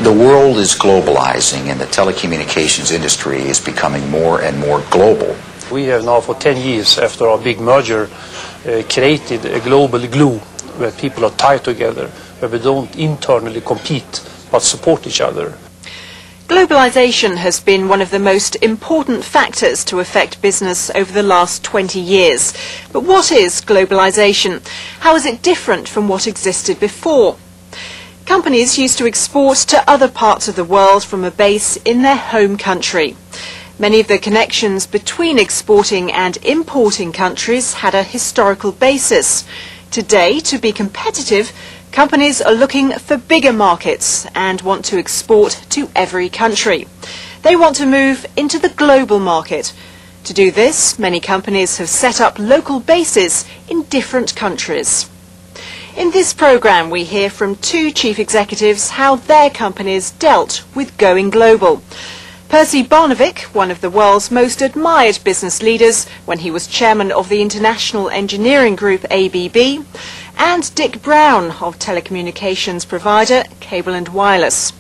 The world is globalizing and the telecommunications industry is becoming more and more global. We have now for 10 years after our big merger created a global glue where people are tied together, where we don't internally compete but support each other. Globalization has been one of the most important factors to affect business over the last 20 years. But what is globalization? How is it different from what existed before? Companies used to export to other parts of the world from a base in their home country. Many of the connections between exporting and importing countries had a historical basis. Today, to be competitive, companies are looking for bigger markets and want to export to every country. They want to move into the global market. To do this, many companies have set up local bases in different countries. In this programme, we hear from two chief executives how their companies dealt with going global. Percy Barnevik, one of the world's most admired business leaders when he was chairman of the international engineering group ABB, and Dick Brown of telecommunications provider Cable & Wireless.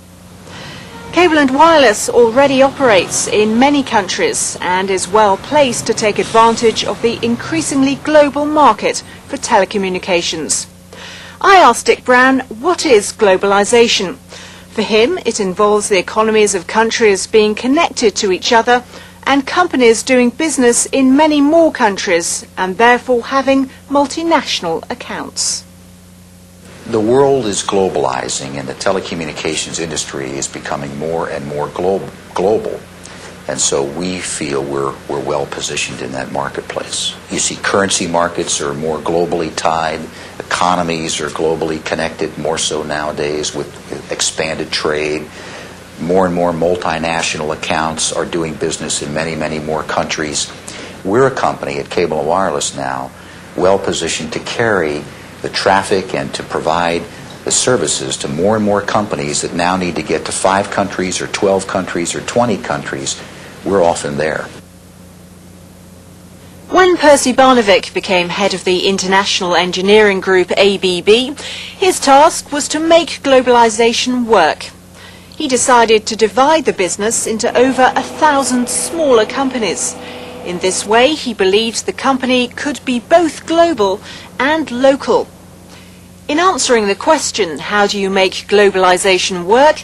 Cable & Wireless already operates in many countries and is well placed to take advantage of the increasingly global market for telecommunications. I asked Dick Brown, what is globalization? For him, it involves the economies of countries being connected to each other and companies doing business in many more countries and therefore having multinational accounts. The world is globalizing and the telecommunications industry is becoming more and more global. And so we feel we're well positioned in that marketplace. You see, currency markets are more globally tied. Economies are globally connected, more so nowadays with expanded trade. More and more multinational accounts are doing business in many, many more countries. We're a company at Cable & Wireless now well positioned to carry the traffic and to provide the services to more and more companies that now need to get to 5 countries or 12 countries or 20 countries. We're often there. When Percy Barnevik became head of the international engineering group ABB, his task was to make globalization work. He decided to divide the business into over 1,000 smaller companies. In this way, he believed the company could be both global and local. In answering the question, how do you make globalization work,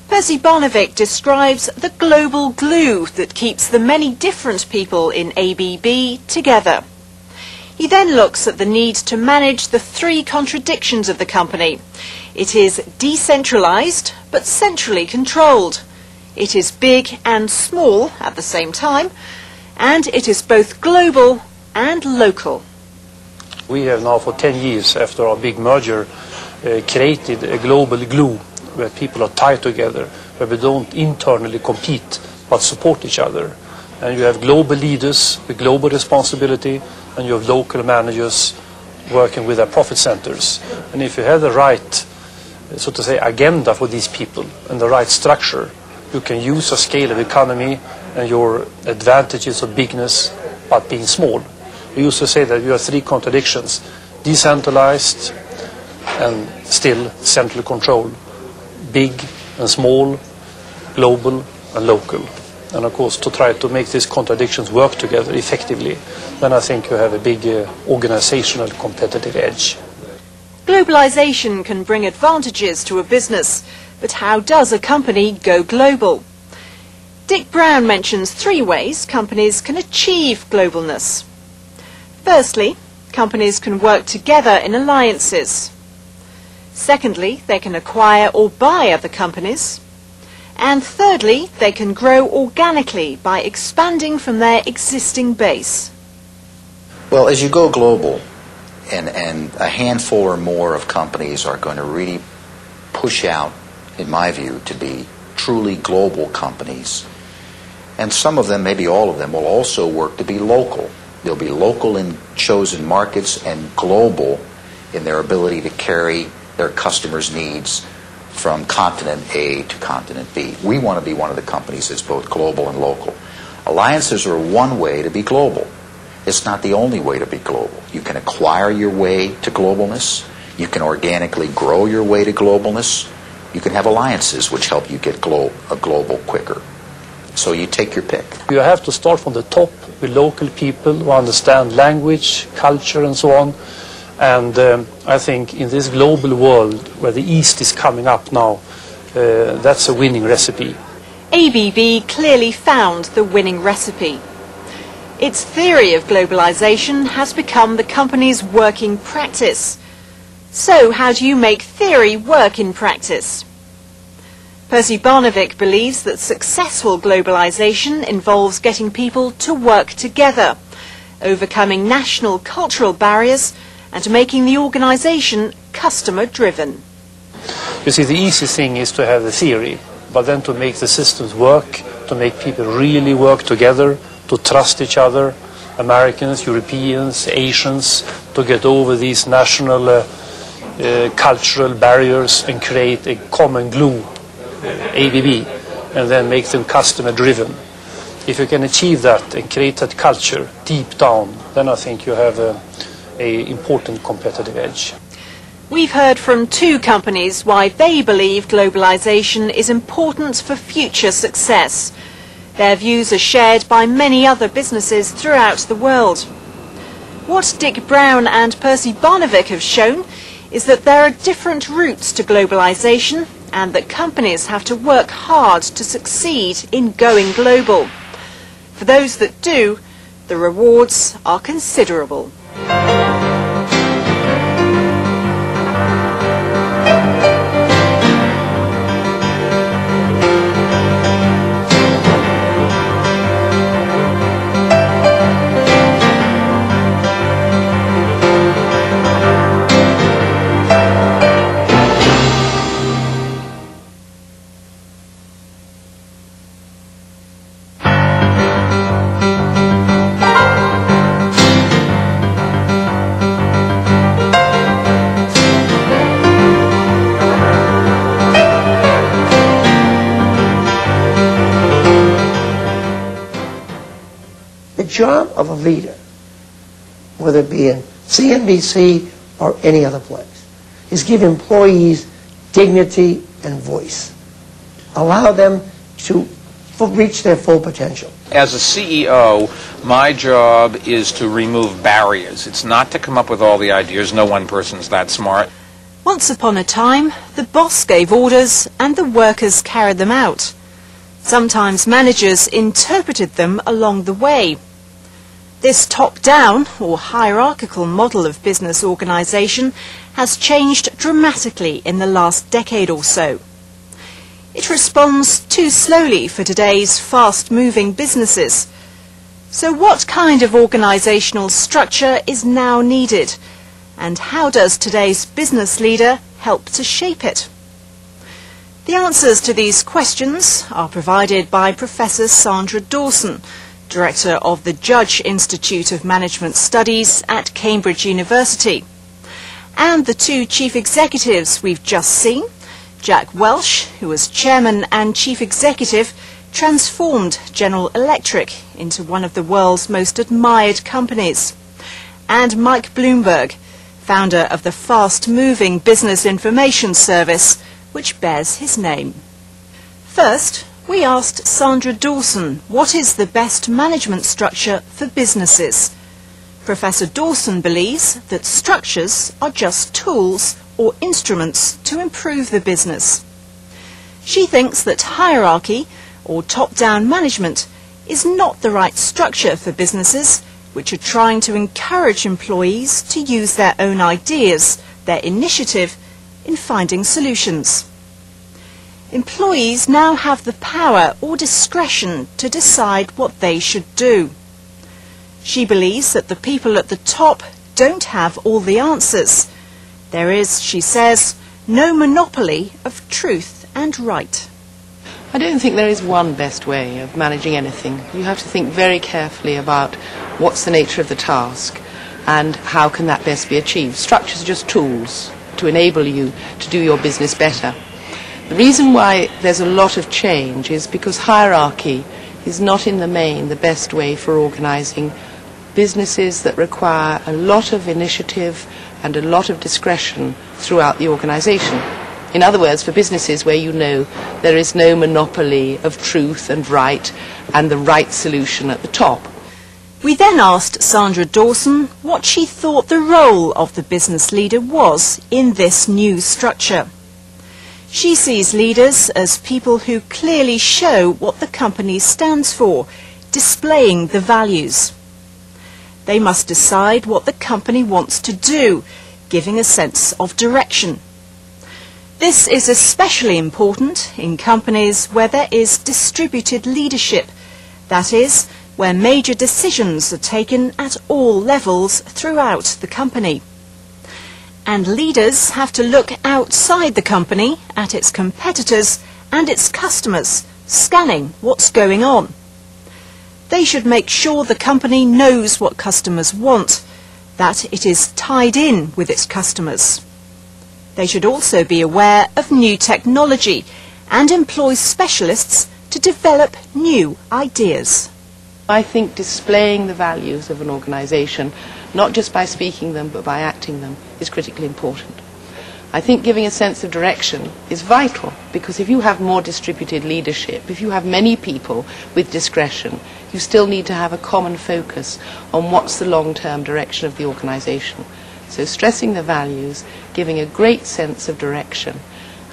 Percy Barnevik describes the global glue that keeps the many different people in ABB together. He then looks at the need to manage the 3 contradictions of the company. It is decentralized but centrally controlled. It is big and small at the same time, and it is both global and local. We have now for 10 years after our big merger created a global glue where people are tied together, where we don't internally compete but support each other. And you have global leaders with global responsibility, and you have local managers working with their profit centers. And if you have the right, so to say, agenda for these people and the right structure, you can use a scale of economy and your advantages of bigness but being small. We used to say that you have 3 contradictions: decentralized and still central control, big and small, global and local. And of course, to try to make these contradictions work together effectively, then I think you have a big organizational competitive edge. Globalization can bring advantages to a business, but how does a company go global? Dick Brown mentions 3 ways companies can achieve globalness. Firstly, companies can work together in alliances. Secondly, they can acquire or buy other companies. And thirdly, they can grow organically by expanding from their existing base. Well, as you go global, and a handful or more of companies are going to really push out, in my view, to be truly global companies. And some of them, maybe all of them, will also work to be local. They'll be local in chosen markets and global in their ability to carry their customers' needs from continent A to continent B. We want to be one of the companies that's both global and local. Alliances are one way to be global. It's not the only way to be global. You can acquire your way to globalness. You can organically grow your way to globalness, You can have alliances which help you get global quicker. So you take your pick. You have to start from the top with local people who understand language, culture and so on. And I think in this global world where the East is coming up now, that's a winning recipe. ABB clearly found the winning recipe. Its theory of globalization has become the company's working practice. So how do you make theory work in practice? Percy Barnevik believes that successful globalization involves getting people to work together, overcoming national cultural barriers and making the organization customer-driven. You see, the easy thing is to have the theory, but then to make the systems work, to make people really work together, to trust each other, Americans, Europeans, Asians, to get over these national cultural barriers and create a common glue, ABB, and then make them customer-driven. If you can achieve that and create that culture deep down, then I think you have an important competitive edge. We've heard from two companies why they believe globalization is important for future success. Their views are shared by many other businesses throughout the world. What Dick Brown and Percy Barnevik have shown is that there are different routes to globalization and that companies have to work hard to succeed in going global. For those that do, the rewards are considerable. The job of a leader, whether it be in CNBC or any other place, is give employees dignity and voice. Allow them to reach their full potential. As a CEO, my job is to remove barriers. It's not to come up with all the ideas. No one person's that smart. Once upon a time, the boss gave orders and the workers carried them out. Sometimes managers interpreted them along the way. This top-down or hierarchical model of business organisation has changed dramatically in the last decade or so. It responds too slowly for today's fast-moving businesses. So what kind of organisational structure is now needed? And how does today's business leader help to shape it? The answers to these questions are provided by Professor Sandra Dawson, Director of the Judge Institute of Management Studies at Cambridge University. And the two chief executives we've just seen, Jack Welch, who was Chairman and Chief Executive, transformed General Electric into one of the world's most admired companies, and Mike Bloomberg, founder of the fast-moving business information service, which bears his name. First, we asked Sandra Dawson what is the best management structure for businesses. Professor Dawson believes that structures are just tools or instruments to improve the business. She thinks that hierarchy or top-down management is not the right structure for businesses which are trying to encourage employees to use their own ideas, their initiative, in finding solutions. Employees now have the power or discretion to decide what they should do. She believes that the people at the top don't have all the answers. There is, she says, no monopoly of truth and right. I don't think there is one best way of managing anything. You have to think very carefully about what's the nature of the task and how can that best be achieved. Structures are just tools to enable you to do your business better. The reason why there's a lot of change is because hierarchy is not in the main the best way for organising businesses that require a lot of initiative and a lot of discretion throughout the organisation. In other words, for businesses where you know there is no monopoly of truth and the right solution at the top. We then asked Sandra Dawson what she thought the role of the business leader was in this new structure. She sees leaders as people who clearly show what the company stands for, displaying the values. They must decide what the company wants to do, giving a sense of direction. This is especially important in companies where there is distributed leadership, that is, where major decisions are taken at all levels throughout the company. And leaders have to look outside the company at its competitors and its customers, scanning what's going on. They should make sure the company knows what customers want, that it is tied in with its customers. They should also be aware of new technology and employ specialists to develop new ideas. I think displaying the values of an organisation, not just by speaking them but by acting them, is critically important. I think giving a sense of direction is vital, because if you have more distributed leadership, if you have many people with discretion, you still need to have a common focus on what's the long-term direction of the organisation. So stressing the values, giving a great sense of direction,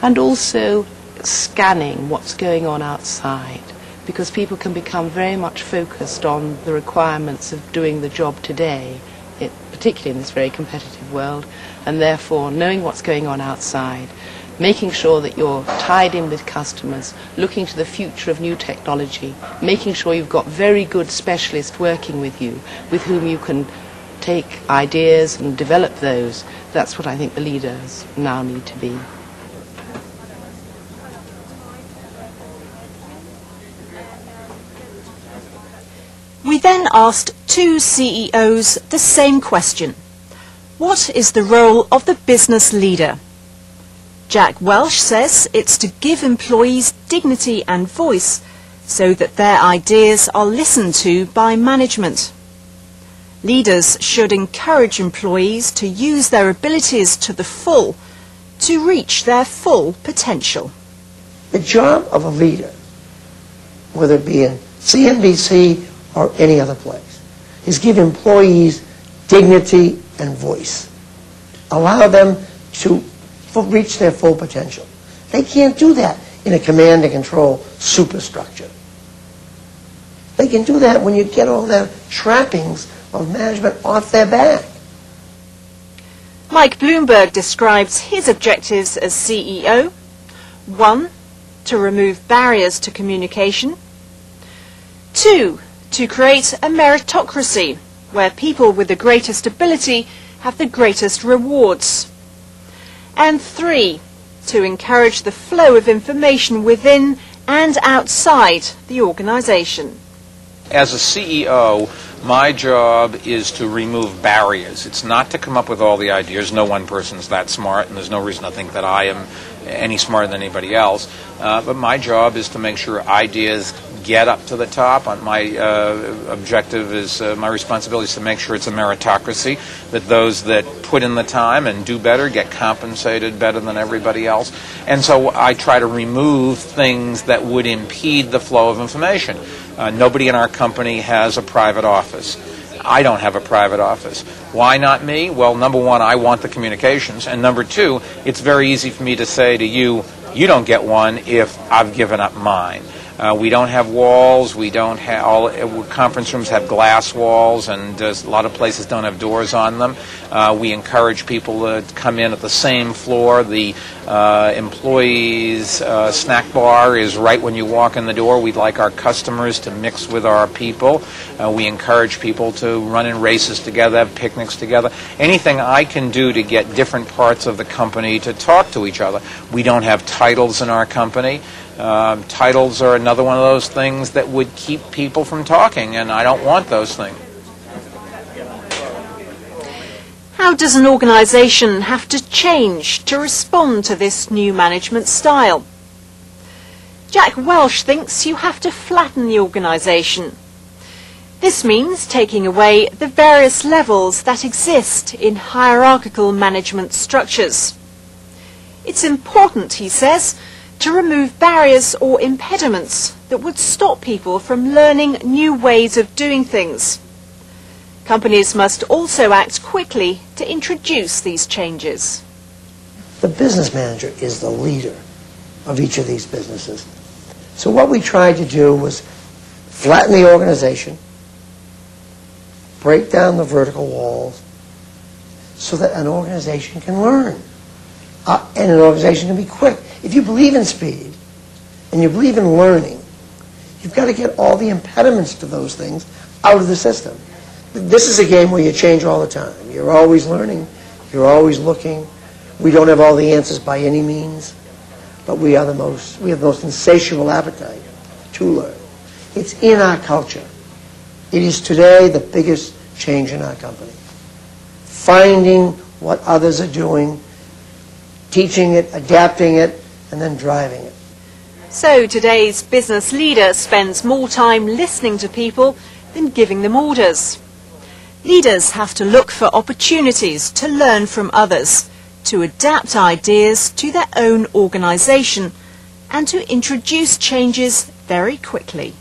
and also scanning what's going on outside, because people can become very much focused on the requirements of doing the job today, particularly in this very competitive world, and therefore knowing what's going on outside, making sure that you're tied in with customers, looking to the future of new technology, making sure you've got very good specialists working with you, with whom you can take ideas and develop those. That's what I think the leaders now need to be. We then asked two CEOs the same question. What is the role of the business leader? Jack Welch says it's to give employees dignity and voice so that their ideas are listened to by management. Leaders should encourage employees to use their abilities to the full, to reach their full potential. The job of a leader, whether it be in CNBC or any other place, is give employees dignity and voice. Allow them to reach their full potential. They can't do that in a command and control superstructure. They can do that when you get all their trappings of management off their back. Mike Bloomberg describes his objectives as CEO. 1, to remove barriers to communication. 2, to create a meritocracy where people with the greatest ability have the greatest rewards. And 3, to encourage the flow of information within and outside the organisation. As a CEO, my job is to remove barriers. It's not to come up with all the ideas. No one person's that smart, and there's no reason to think that I am any smarter than anybody else. But my job is to make sure ideas get up to the top. My objective is, my responsibility is to make sure it's a meritocracy, that those that put in the time and do better get compensated better than everybody else. And so I try to remove things that would impede the flow of information. Nobody in our company has a private office. I don't have a private office. Why not me? Well, number one, I want the communications. And number two, it's very easy for me to say to you, you don't get one if I've given up mine. We don't have walls. We don't have all conference rooms have glass walls, and a lot of places don't have doors on them. We encourage people to come in at the same floor. The employees' snack bar is right when you walk in the door. We'd like our customers to mix with our people. We encourage people to run in races together, have picnics together. Anything I can do to get different parts of the company to talk to each other. We don't have titles in our company. Titles are another one of those things that would keep people from talking, and I don't want those things. How does an organisation have to change to respond to this new management style? Jack Welch thinks you have to flatten the organisation. This means taking away the various levels that exist in hierarchical management structures. It's important, he says, to remove barriers or impediments that would stop people from learning new ways of doing things. Companies must also act quickly to introduce these changes. The business manager is the leader of each of these businesses. So what we tried to do was flatten the organization, break down the vertical walls, so that an organization can learn. And an organization can be quick. If you believe in speed and you believe in learning, you've got to get all the impediments to those things out of the system. This is a game where you change all the time. You're always learning. You're always looking. We don't have all the answers by any means, but we have the most insatiable appetite to learn. It's in our culture. It is today the biggest change in our company. Finding what others are doing, teaching it, adapting it, and then driving it. So today's business leader spends more time listening to people than giving them orders. Leaders have to look for opportunities to learn from others, to adapt ideas to their own organisation, and to introduce changes very quickly.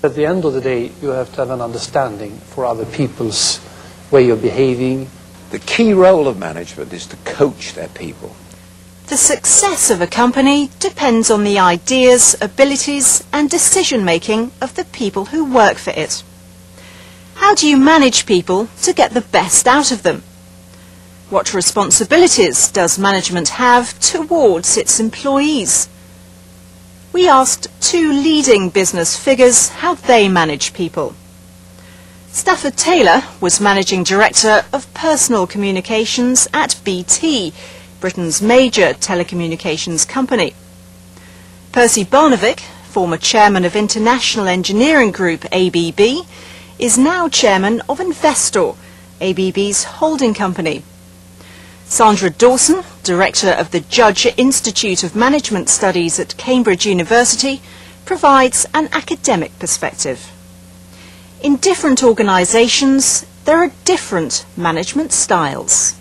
At the end of the day, you have to have an understanding for other people's way of behaving. The key role of management is to coach their people. The success of a company depends on the ideas, abilities and decision-making of the people who work for it. How do you manage people to get the best out of them? What responsibilities does management have towards its employees? We asked two leading business figures how they manage people. Stafford Taylor was Managing Director of Personal Communications at BT, Britain's major telecommunications company. Percy Barnevik, former Chairman of International Engineering Group ABB, is now Chairman of Investor, ABB's holding company. Sandra Dawson, Director of the Judge Institute of Management Studies at Cambridge University, provides an academic perspective. In different organisations, there are different management styles.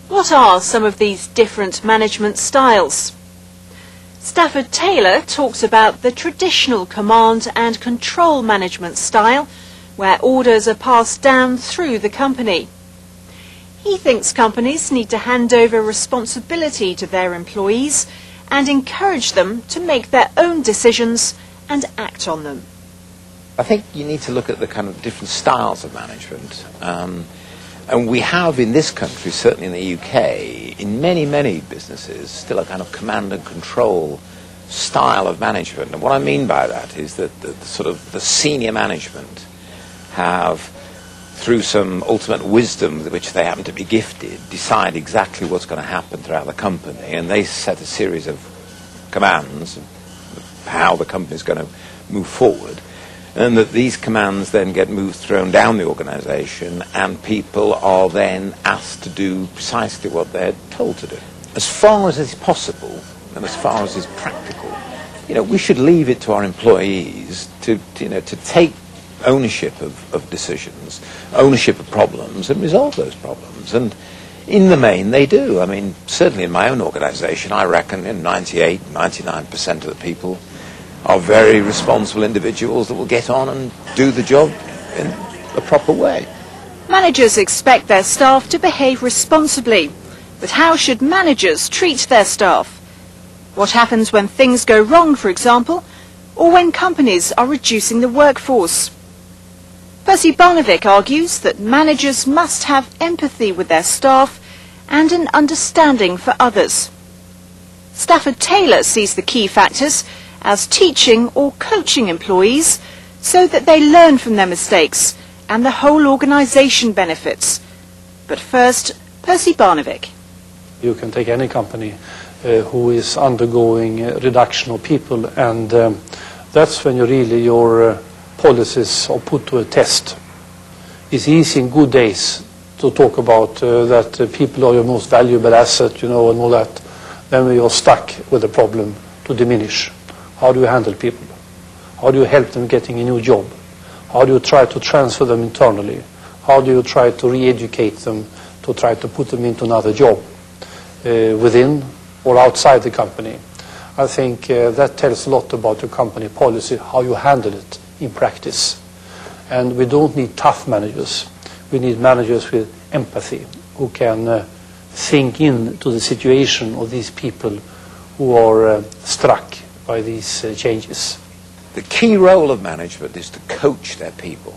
What are some of these different management styles? Stafford Taylor talks about the traditional command and control management style, where orders are passed down through the company. He thinks companies need to hand over responsibility to their employees and encourage them to make their own decisions and act on them. I think you need to look at the kind of different styles of management. And we have in this country, certainly in the UK, in many, many businesses, still a kind of command and control style of management. And what I mean by that is that the senior management have, through some ultimate wisdom with which they happen to be gifted, decide exactly what's going to happen throughout the company, and they set a series of commands of how the company is going to move forward, and that these commands then get thrown down the organisation, and people are then asked to do precisely what they're told to do. As far as is possible, and as far as is practical, we should leave it to our employees to take ownership of decisions, ownership of problems, and resolve those problems. And in the main, they do. I mean, certainly in my own organisation, I reckon 99% of the people are very responsible individuals that will get on and do the job in a proper way. Managers expect their staff to behave responsibly, but how should managers treat their staff? What happens when things go wrong, for example, or when companies are reducing the workforce? Percy Barnevik argues that managers must have empathy with their staff and an understanding for others. Stafford Taylor sees the key factors as teaching or coaching employees so that they learn from their mistakes and the whole organisation benefits. But first, Percy Barnevik. You can take any company who is undergoing reduction of people, and that's when your policies are put to a test. It's easy in good days to talk about that people are your most valuable asset, and all that. Then we are stuck with a problem to diminish. How do you handle people? How do you help them getting a new job? How do you try to transfer them internally? How do you try to re-educate them to try to put them into another job within or outside the company? I think that tells a lot about your company policy, how you handle it in practice. And we don't need tough managers. We need managers with empathy who can think into the situation of these people who are struck by these changes. The key role of management is to coach their people.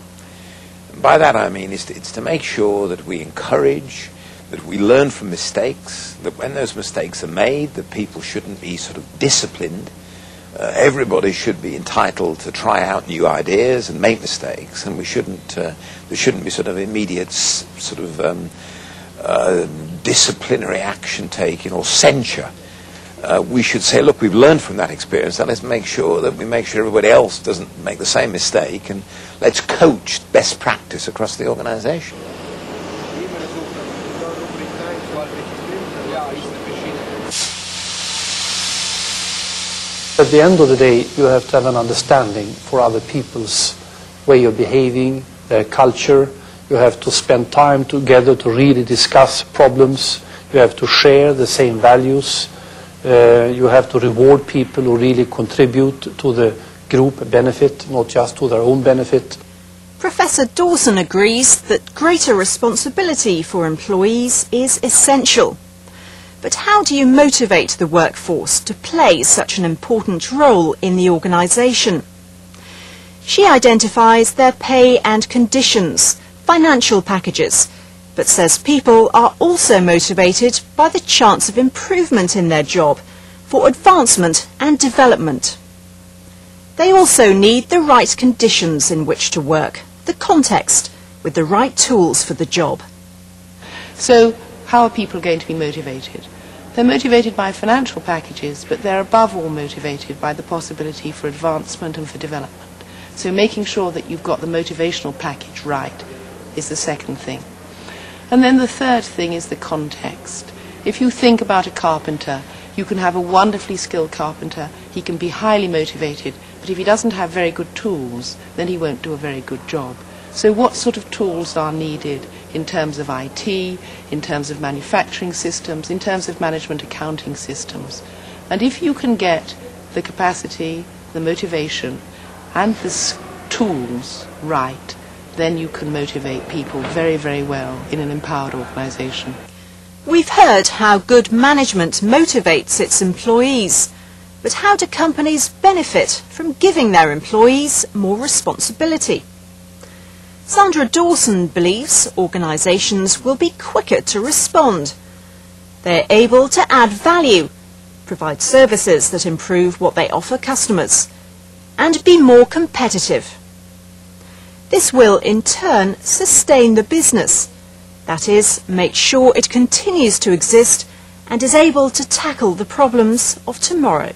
And by that I mean it's to make sure that we encourage, that we learn from mistakes, that when those mistakes are made, that people shouldn't be sort of disciplined. Everybody should be entitled to try out new ideas and make mistakes, and there shouldn't be sort of immediate disciplinary action taken or censure. We should say, look, we've learned from that experience, and let's make sure that we make sure everybody else doesn't make the same mistake, and let's coach best practice across the organization. At the end of the day, you have to have an understanding for other people's way of behaving, their culture. You have to spend time together to really discuss problems. You have to share the same values. You have to reward people who really contribute to the group benefit, not just to their own benefit. Professor Dawson agrees that greater responsibility for employees is essential. But how do you motivate the workforce to play such an important role in the organisation? She identifies their pay and conditions, financial packages, but says people are also motivated by the chance of improvement in their job, for advancement and development. They also need the right conditions in which to work, the context, with the right tools for the job. So, how are people going to be motivated? They're motivated by financial packages, but they're above all motivated by the possibility for advancement and for development. So making sure that you've got the motivational package right is the second thing. And then the third thing is the context. If you think about a carpenter, you can have a wonderfully skilled carpenter, he can be highly motivated, but if he doesn't have very good tools, then he won't do a very good job. So what sort of tools are needed in terms of IT, in terms of manufacturing systems, in terms of management accounting systems? And if you can get the capacity, the motivation, and the tools right, then you can motivate people very, very well in an empowered organisation. We've heard how good management motivates its employees, but how do companies benefit from giving their employees more responsibility? Sandra Dawson believes organisations will be quicker to respond. They're able to add value, provide services that improve what they offer customers, and be more competitive. This will in turn sustain the business, that is, make sure it continues to exist and is able to tackle the problems of tomorrow.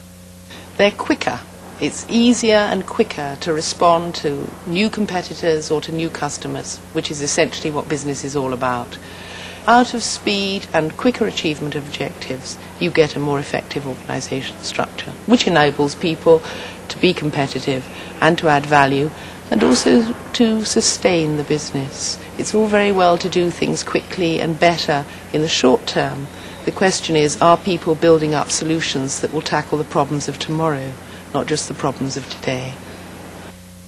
They're quicker. It's easier and quicker to respond to new competitors or to new customers, which is essentially what business is all about. Out of speed and quicker achievement of objectives, you get a more effective organisation structure, which enables people to be competitive and to add value, and also to sustain the business. It's all very well to do things quickly and better in the short term. The question is, are people building up solutions that will tackle the problems of tomorrow, not just the problems of today?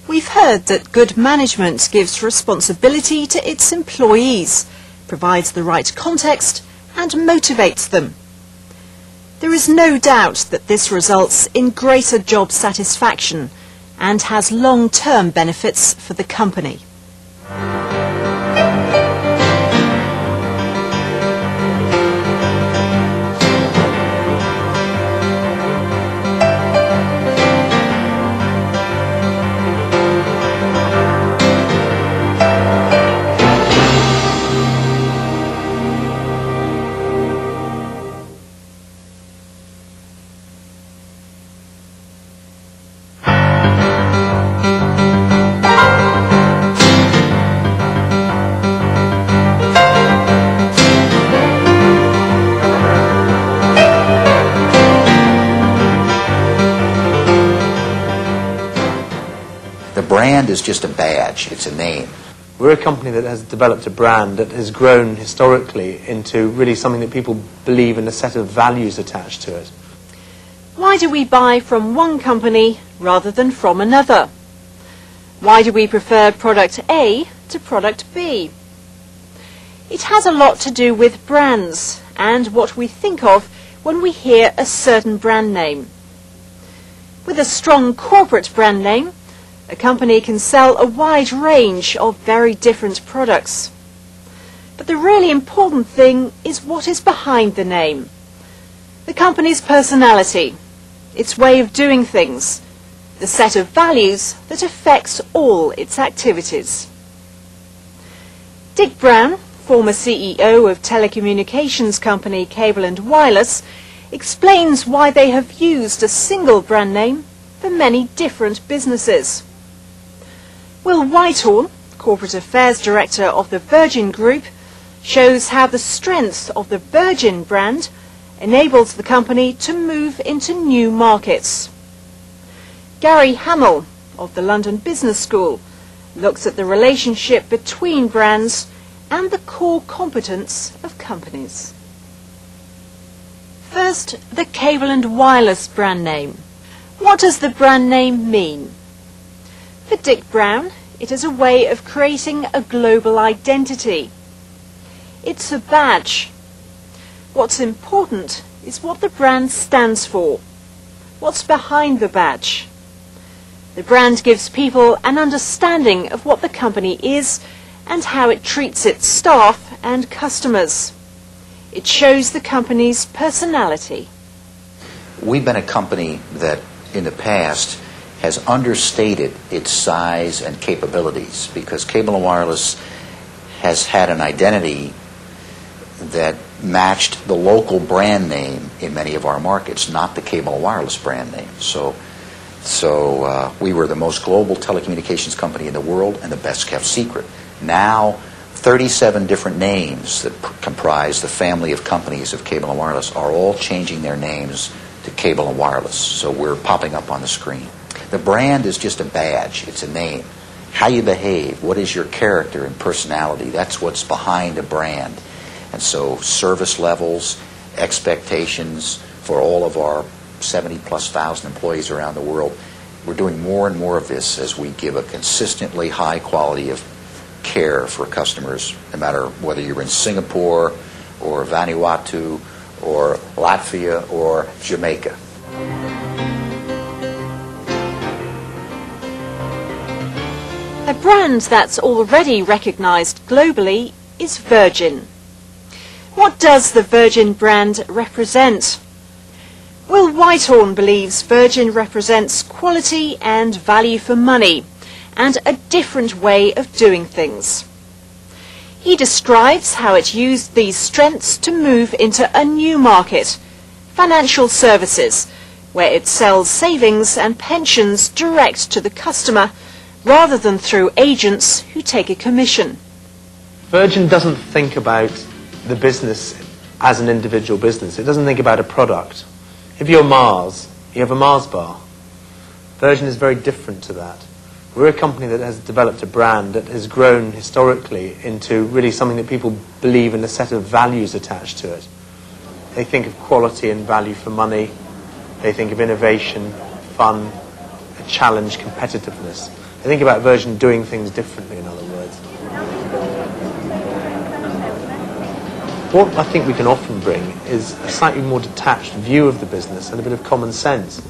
We've heard that good management gives responsibility to its employees, provides the right context and motivates them. There is no doubt that this results in greater job satisfaction and has long-term benefits for the company. brand is just a badge. It's a name. We're a company that has developed a brand that has grown historically into really something that people believe in, a set of values attached to it. Why do we buy from one company rather than from another? Why do we prefer product A to product B? It has a lot to do with brands and what we think of when we hear a certain brand name. With a strong corporate brand name, a company can sell a wide range of very different products. But the really important thing is what is behind the name. The company's personality, its way of doing things, the set of values that affects all its activities. Dick Brown, former CEO of telecommunications company Cable & Wireless, explains why they have used a single brand name for many different businesses. Will Whitehorn, Corporate Affairs Director of the Virgin Group, shows how the strength of the Virgin brand enables the company to move into new markets. Gary Hamill of the London Business School looks at the relationship between brands and the core competence of companies. First, the Cable & Wireless brand name. What does the brand name mean? For Dick Brown, it is a way of creating a global identity. It's a badge. What's important is what the brand stands for. What's behind the badge? The brand gives people an understanding of what the company is and how it treats its staff and customers. It shows the company's personality. We've been a company that in the past has understated its size and capabilities because Cable & Wireless has had an identity that matched the local brand name in many of our markets, not the Cable & Wireless brand name. So we were the most global telecommunications company in the world and the best kept secret. Now, 37 different names that comprise the family of companies of Cable & Wireless are all changing their names to Cable & Wireless. So we're popping up on the screen. The brand is just a badge. It's a name. How you behave, what is your character and personality, that's what's behind a brand. And so service levels, expectations for all of our 70+ thousand employees around the world, we're doing more and more of this as we give a consistently high quality of care for customers, no matter whether you're in Singapore or Vanuatu or Latvia or Jamaica. A brand that's already recognized globally is Virgin. What does the Virgin brand represent? Will Whitehorn believes Virgin represents quality and value for money and a different way of doing things. He describes how it used these strengths to move into a new market, financial services, where it sells savings and pensions direct to the customer rather than through agents who take a commission. Virgin doesn't think about the business as an individual business. It doesn't think about a product. If you're Mars, you have a Mars bar. Virgin is very different to that. We're a company that has developed a brand that has grown historically into really something that people believe in, a set of values attached to it. They think of quality and value for money. They think of innovation, fun, a challenge, competitiveness. They think about Virgin doing things differently, in other words. What I think we can often bring is a slightly more detached view of the business and a bit of common sense.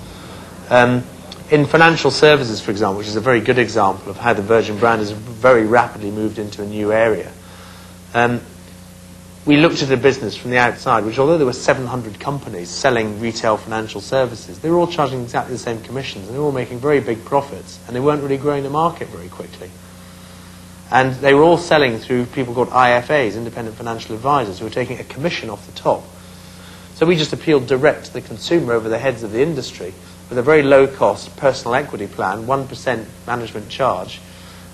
In financial services, for example, which is a very good example of how the Virgin brand has very rapidly moved into a new area, we looked at a business from the outside, which although there were 700 companies selling retail financial services, they were all charging exactly the same commissions, and they were all making very big profits, and they weren't really growing the market very quickly. And they were all selling through people called IFAs, independent financial advisors, who were taking a commission off the top. So we just appealed direct to the consumer over the heads of the industry with a very low-cost personal equity plan, 1% management charge,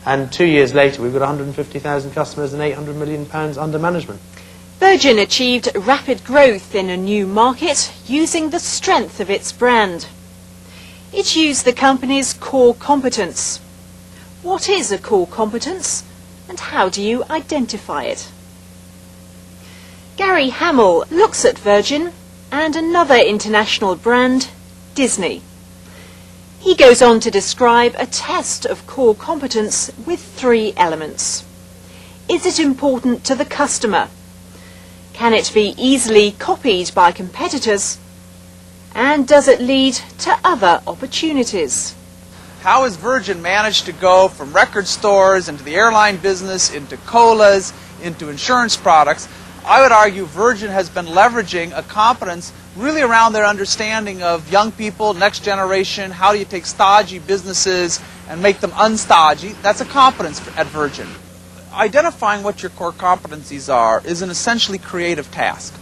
and 2 years later we've got 150,000 customers and £800 million under management. Virgin achieved rapid growth in a new market using the strength of its brand. It used the company's core competence. What is a core competence and how do you identify it? Gary Hamel looks at Virgin and another international brand, Disney. He goes on to describe a test of core competence with 3 elements. Is it important to the customer? Can it be easily copied by competitors? And does it lead to other opportunities? How has Virgin managed to go from record stores into the airline business, into colas, into insurance products? I would argue Virgin has been leveraging a competence really around their understanding of young people, next generation, how do you take stodgy businesses and make them unstodgy. That's a competence at Virgin. Identifying what your core competencies are is an essentially creative task.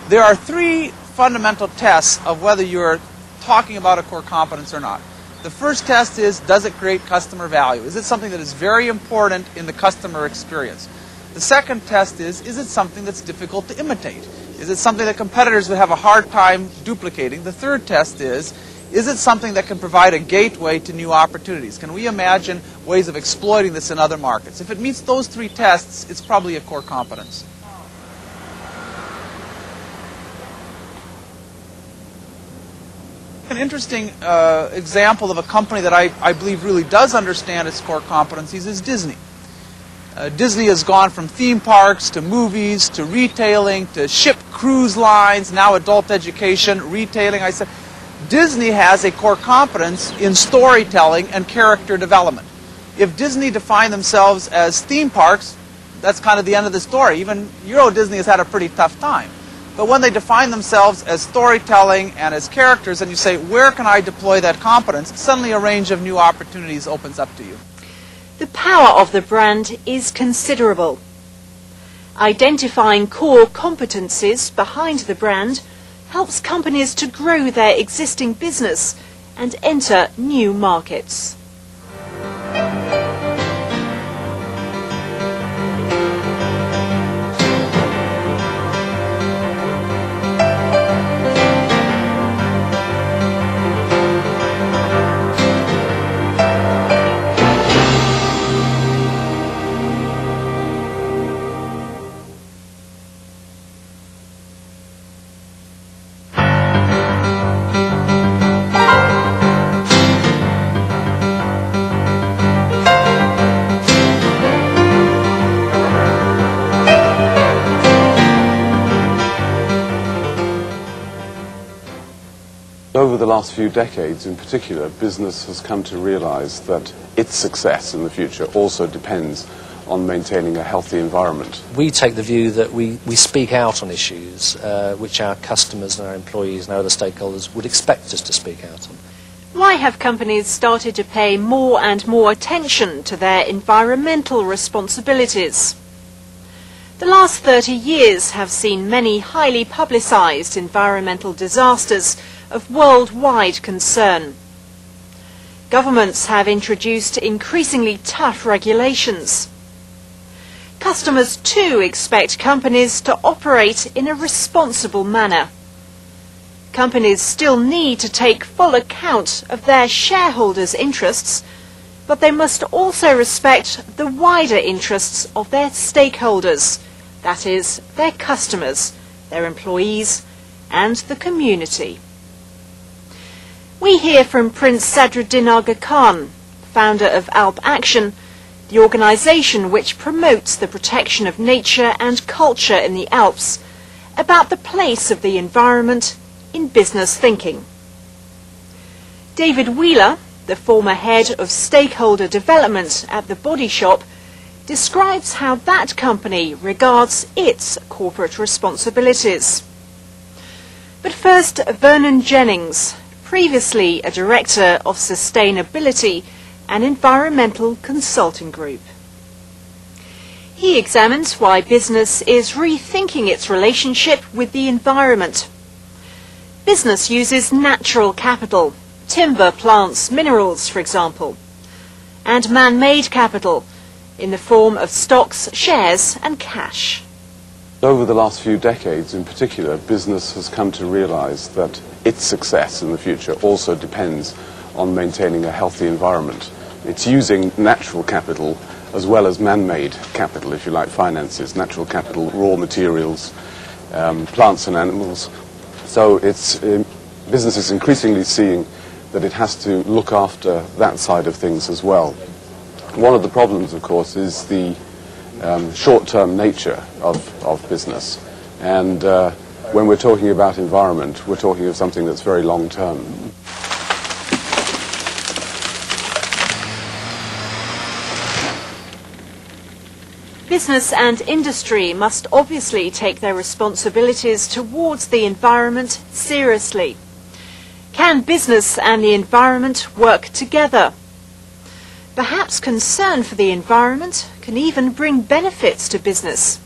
There are 3 fundamental tests of whether you're talking about a core competence or not. The first test is, does it create customer value? Is it something that is very important in the customer experience? The second test is it something that's difficult to imitate? Is it something that competitors would have a hard time duplicating? The third test is it something that can provide a gateway to new opportunities? Can we imagine ways of exploiting this in other markets? If it meets those 3 tests, it's probably a core competence. An interesting example of a company that I believe really does understand its core competencies is Disney. Disney has gone from theme parks to movies to retailing to ship cruise lines, now adult education, retailing. I said, Disney has a core competence in storytelling and character development. If Disney defined themselves as theme parks, that's kind of the end of the story. Even Euro Disney has had a pretty tough time. But when they define themselves as storytelling and as characters, and you say, where can I deploy that competence? Suddenly a range of new opportunities opens up to you. The power of the brand is considerable. Identifying core competencies behind the brand helps companies to grow their existing business and enter new markets. Over the last few decades in particular, business has come to realize that its success in the future also depends on maintaining a healthy environment. We take the view that we speak out on issues which our customers and our employees and our other stakeholders would expect us to speak out on. Why have companies started to pay more and more attention to their environmental responsibilities? The last 30 years have seen many highly publicised environmental disasters of worldwide concern. Governments have introduced increasingly tough regulations. Customers too expect companies to operate in a responsible manner. Companies still need to take full account of their shareholders' interests, but they must also respect the wider interests of their stakeholders, that is, their customers, their employees, and the community. We hear from Prince Sadruddin Aga Khan, founder of Alp Action, the organisation which promotes the protection of nature and culture in the Alps, about the place of the environment in business thinking. David Wheeler, the former head of stakeholder development at The Body Shop, describes how that company regards its corporate responsibilities. But first, Vernon Jennings, previously a director of sustainability and environmental consulting group. He examines why business is rethinking its relationship with the environment. Business uses natural capital, timber, plants, minerals, for example, and man-made capital in the form of stocks, shares and cash. Over the last few decades in particular, business has come to realize that its success in the future also depends on maintaining a healthy environment. It's using natural capital as well as man-made capital, if you like, finances, natural capital, raw materials, plants and animals. So it's business is increasingly seeing that it has to look after that side of things as well. One of the problems, of course, is the short-term nature of business. And when we're talking about environment, we're talking of something that's very long-term. Business and industry must obviously take their responsibilities towards the environment seriously. Can business and the environment work together? Perhaps concern for the environment can even bring benefits to business.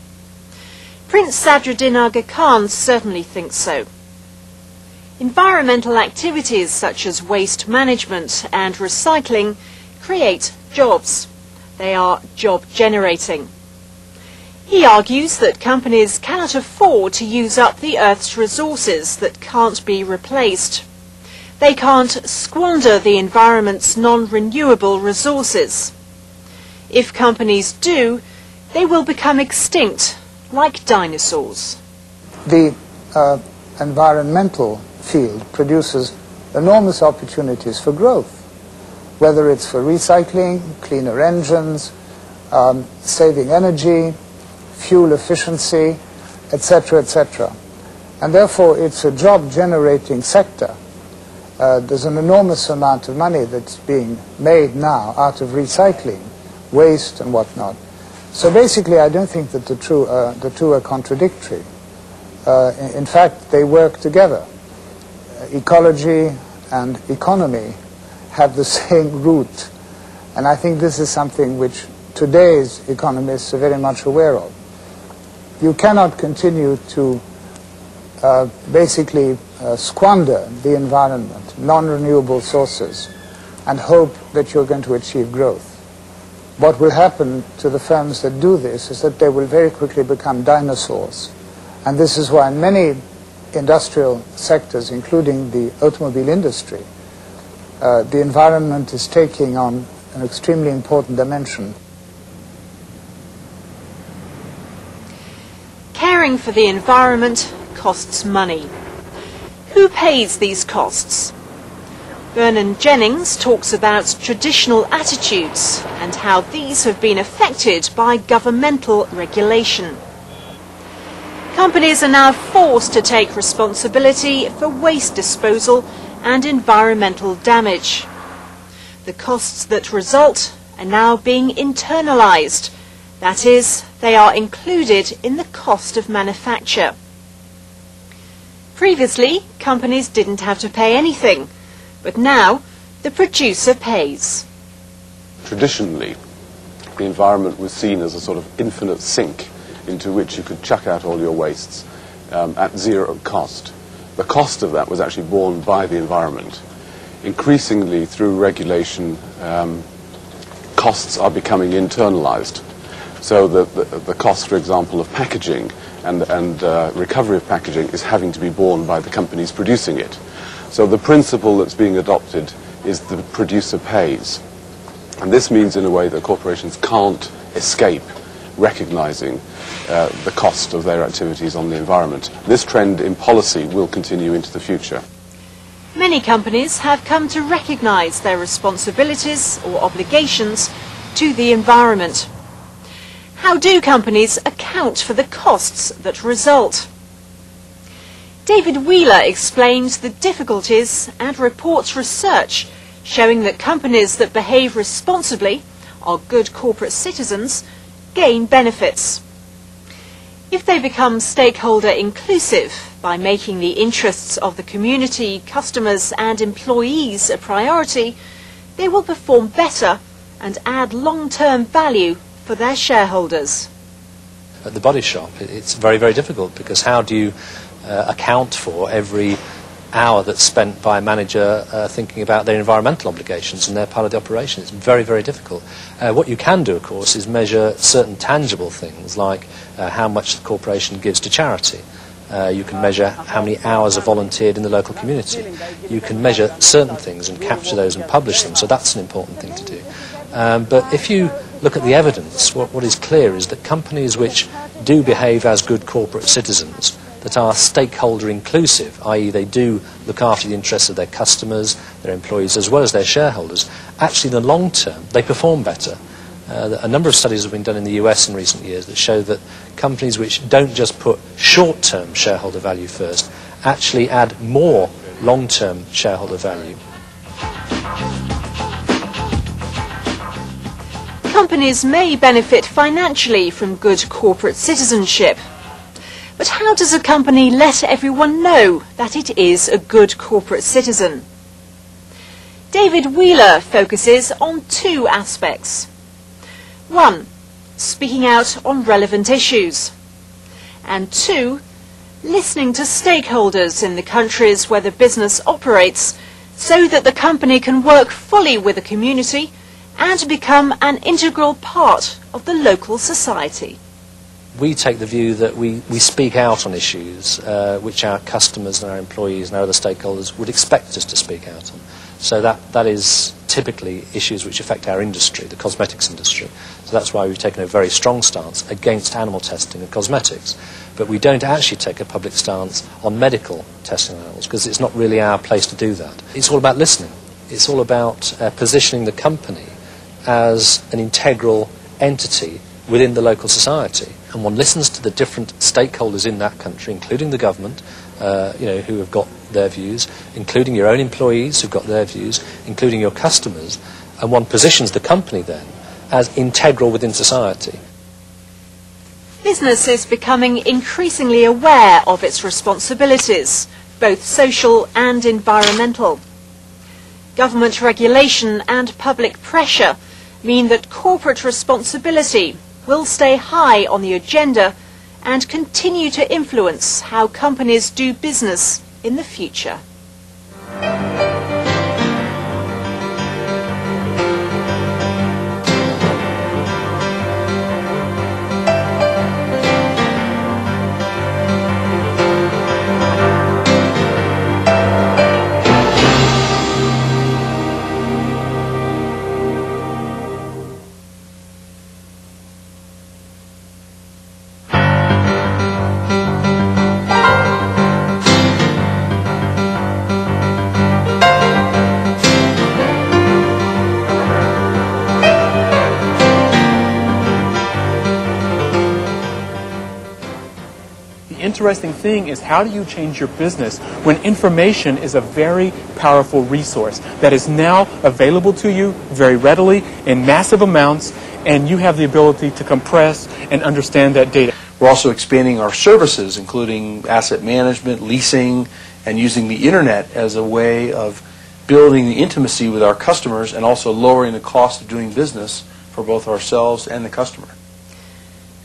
Prince Sadruddin Aga Khan certainly thinks so. Environmental activities such as waste management and recycling create jobs. They are job generating. He argues that companies cannot afford to use up the Earth's resources that can't be replaced. They can't squander the environment's non-renewable resources. If companies do, they will become extinct, like dinosaurs. The environmental field produces enormous opportunities for growth, whether it's for recycling, cleaner engines, saving energy, fuel efficiency, etc., etc. And therefore it's a job-generating sector. There's an enormous amount of money that's being made now out of recycling, waste and whatnot. So basically I don't think that the two are contradictory. In fact, they work together. Ecology and economy have the same root. And I think this is something which today's economists are very much aware of. You cannot continue to basically squander the environment, non-renewable sources, and hope that you're going to achieve growth. What will happen to the firms that do this is that they will very quickly become dinosaurs. And this is why in many industrial sectors, including the automobile industry, the environment is taking on an extremely important dimension. Caring for the environment costs money. Who pays these costs? Vernon Jennings talks about traditional attitudes and how these have been affected by governmental regulation. Companies are now forced to take responsibility for waste disposal and environmental damage. The costs that result are now being internalised. That is, they are included in the cost of manufacture. Previously, companies didn't have to pay anything, but now the producer pays. Traditionally, the environment was seen as a sort of infinite sink into which you could chuck out all your wastes at zero cost. The cost of that was actually borne by the environment. Increasingly, through regulation, costs are becoming internalized. So the cost, for example, of packaging and recovery of packaging is having to be borne by the companies producing it. So the principle that's being adopted is the producer pays. And this means, in a way, that corporations can't escape recognizing the cost of their activities on the environment. This trend in policy will continue into the future. Many companies have come to recognize their responsibilities or obligations to the environment. How do companies account for the costs that result? David Wheeler explains the difficulties and reports research showing that companies that behave responsibly, are good corporate citizens, gain benefits. If they become stakeholder inclusive by making the interests of the community, customers and employees a priority, they will perform better and add long-term value for their shareholders. At the Body Shop, it's very, very difficult because how do you account for every hour that's spent by a manager thinking about their environmental obligations and their part of the operation? It's very, very difficult. What you can do, of course, is measure certain tangible things like how much the corporation gives to charity. You can measure how many hours are volunteered in the local community. You can measure certain things and capture those and publish them, so that's an important thing to do. But if you look at the evidence, what is clear is that companies which do behave as good corporate citizens, that are stakeholder inclusive, i.e. they do look after the interests of their customers, their employees, as well as their shareholders, actually in the long term, they perform better. A number of studies have been done in the US in recent years that show that companies which don't just put short-term shareholder value first actually add more long-term shareholder value. Companies may benefit financially from good corporate citizenship. But how does a company let everyone know that it is a good corporate citizen? David Wheeler focuses on two aspects. 1. Speaking out on relevant issues. And 2. Listening to stakeholders in the countries where the business operates so that the company can work fully with the community and become an integral part of the local society. We take the view that we speak out on issues which our customers and our employees and our other stakeholders would expect us to speak out on. So that is typically issues which affect our industry, the cosmetics industry. So that's why we've taken a very strong stance against animal testing of cosmetics. But we don't actually take a public stance on medical testing of animals because it's not really our place to do that. It's all about listening. It's all about positioning the company as an integral entity within the local society. And one listens to the different stakeholders in that country, including the government, who have got their views, including your own employees who've got their views, including your customers, and one positions the company then as integral within society. Business is becoming increasingly aware of its responsibilities, both social and environmental. Government regulation and public pressure mean that corporate responsibility will stay high on the agenda and continue to influence how companies do business in the future. The interesting thing is, how do you change your business when information is a very powerful resource that is now available to you very readily in massive amounts, and you have the ability to compress and understand that data. We're also expanding our services, including asset management, leasing, and using the internet as a way of building the intimacy with our customers and also lowering the cost of doing business for both ourselves and the customer.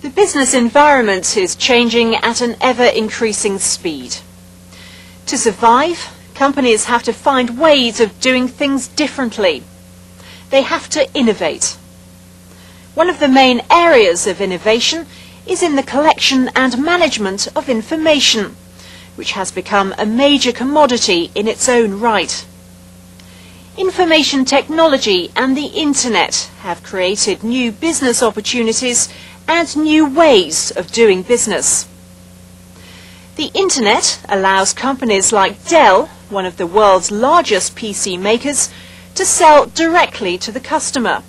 The business environment is changing at an ever-increasing speed. To survive, companies have to find ways of doing things differently. They have to innovate. One of the main areas of innovation is in the collection and management of information, which has become a major commodity in its own right. Information technology and the internet have created new business opportunities and new ways of doing business. The internet allows companies like Dell, one of the world's largest PC makers, to sell directly to the customer.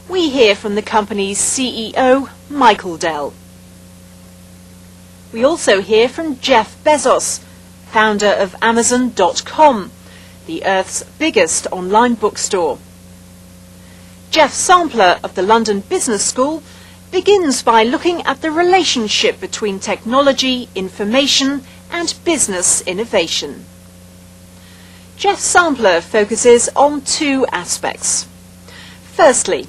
We hear from the company's CEO, Michael Dell. We also hear from Jeff Bezos, founder of Amazon.com, the Earth's biggest online bookstore. Jeff Sampler of the London Business School begins by looking at the relationship between technology, information and business innovation. Jeff Sampler focuses on two aspects. Firstly,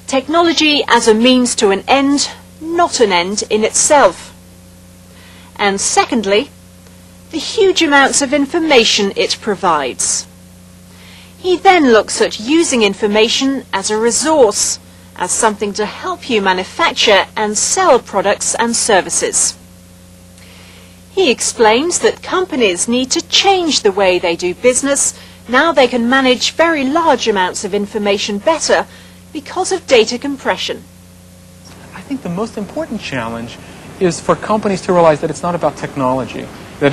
technology as a means to an end, not an end in itself. And secondly, the huge amounts of information it provides. He then looks at using information as a resource, as something to help you manufacture and sell products and services. He explains that companies need to change the way they do business. Now they can manage very large amounts of information better because of data compression. I think the most important challenge is for companies to realize that it's not about technology. That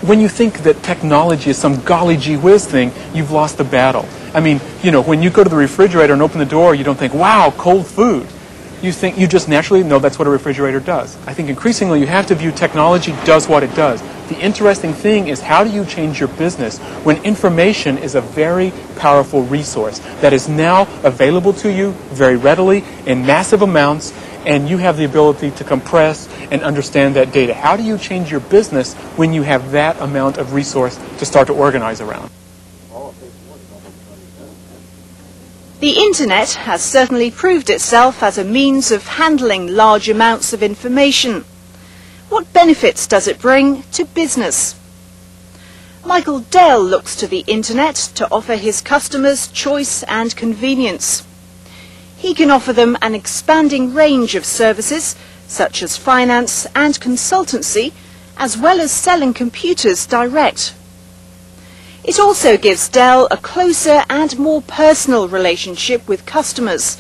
when you think that technology is some golly gee whiz thing, you've lost the battle. I mean, when you go to the refrigerator and open the door, you don't think, wow, cold food. You just naturally know that's what a refrigerator does. I think increasingly you have to view technology does what it does. The interesting thing is, how do you change your business when information is a very powerful resource that is now available to you very readily in massive amounts, and you have the ability to compress and understand that data? How do you change your business when you have that amount of resource to start to organize around? The Internet has certainly proved itself as a means of handling large amounts of information. What benefits does it bring to business? Michael Dell looks to the Internet to offer his customers choice and convenience. He can offer them an expanding range of services, such as finance and consultancy, as well as selling computers direct. It also gives Dell a closer and more personal relationship with customers,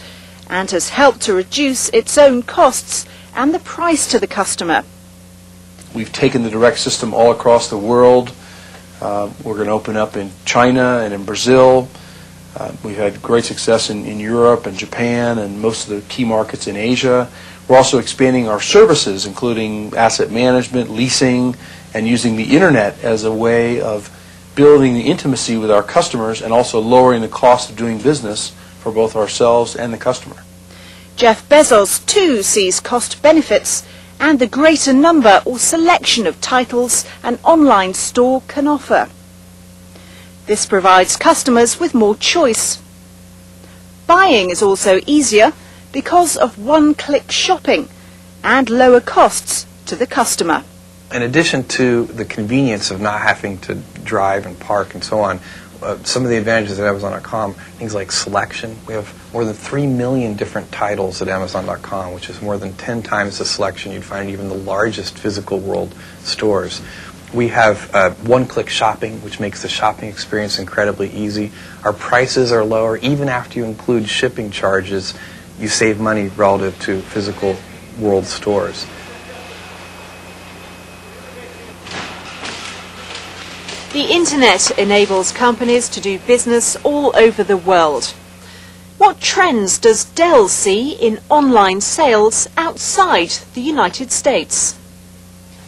and has helped to reduce its own costs and the price to the customer. We've taken the direct system all across the world. We're going to open up in China and in Brazil. We've had great success in Europe and Japan and most of the key markets in Asia. We're also expanding our services, including asset management, leasing, and using the Internet as a way of building the intimacy with our customers and also lowering the cost of doing business for both ourselves and the customer. Jeff Bezos too sees cost benefits and the greater number or selection of titles an online store can offer. This provides customers with more choice. Buying is also easier because of one-click shopping and lower costs to the customer. In addition to the convenience of not having to drive and park and so on, some of the advantages at Amazon.com, things like selection. We have more than 3 million different titles at Amazon.com, which is more than 10 times the selection you'd find in even the largest physical world stores. We have one-click shopping, which makes the shopping experience incredibly easy. Our prices are lower. Even after you include shipping charges, you save money relative to physical world stores. The Internet enables companies to do business all over the world. What trends does Dell see in online sales outside the United States?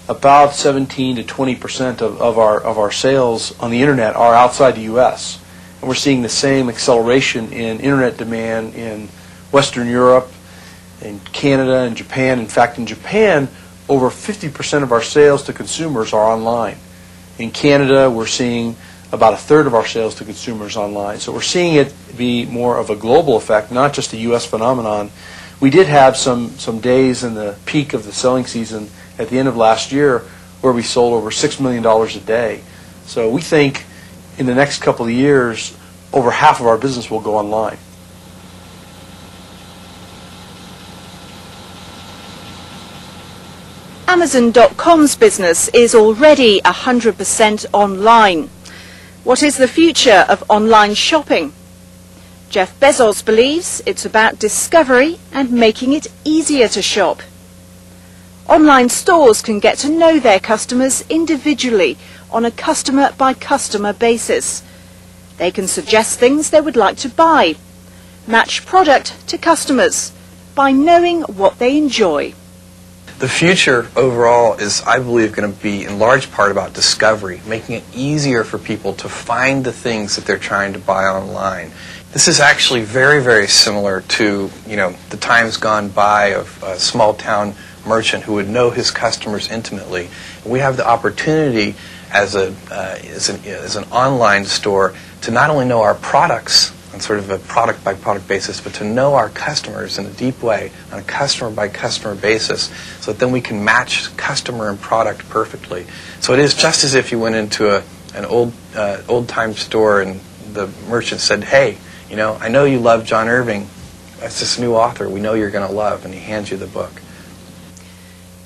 About 17 to 20% of our sales on the Internet are outside the U.S. And we're seeing the same acceleration in Internet demand in Western Europe, in Canada, and Japan. In fact, in Japan, over 50% of our sales to consumers are online. In Canada, we're seeing about a third of our sales to consumers online. So we're seeing it be more of a global effect, not just a U.S. phenomenon. We did have some days in the peak of the selling season at the end of last year where we sold over $6 million a day. So we think in the next couple of years, over half of our business will go online. Amazon.com's business is already 100% online. What is the future of online shopping? Jeff Bezos believes it's about discovery and making it easier to shop. Online stores can get to know their customers individually on a customer-by-customer basis. They can suggest things they would like to buy, match product to customers by knowing what they enjoy. The future overall is, I believe, going to be in large part about discovery, making it easier for people to find the things that they're trying to buy online. This is actually very, very similar to, the times gone by of a small town merchant who would know his customers intimately. We have the opportunity as an online store to not only know our products on sort of a product-by-product basis, but to know our customers in a deep way on a customer-by-customer basis, so that then we can match customer and product perfectly. So it is just as if you went into an old-time store and the merchant said, hey, I know you love John Irving. That's this new author we know you're going to love, and he hands you the book.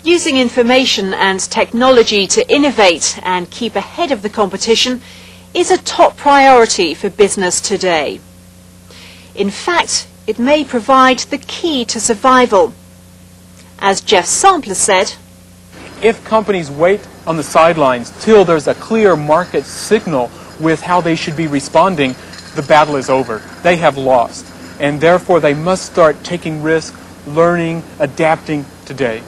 Using information and technology to innovate and keep ahead of the competition is a top priority for business today. In fact, it may provide the key to survival. As Jeff Sampler said, if companies wait on the sidelines till there's a clear market signal with how they should be responding, the battle is over. They have lost. And therefore, they must start taking risks, learning, adapting today.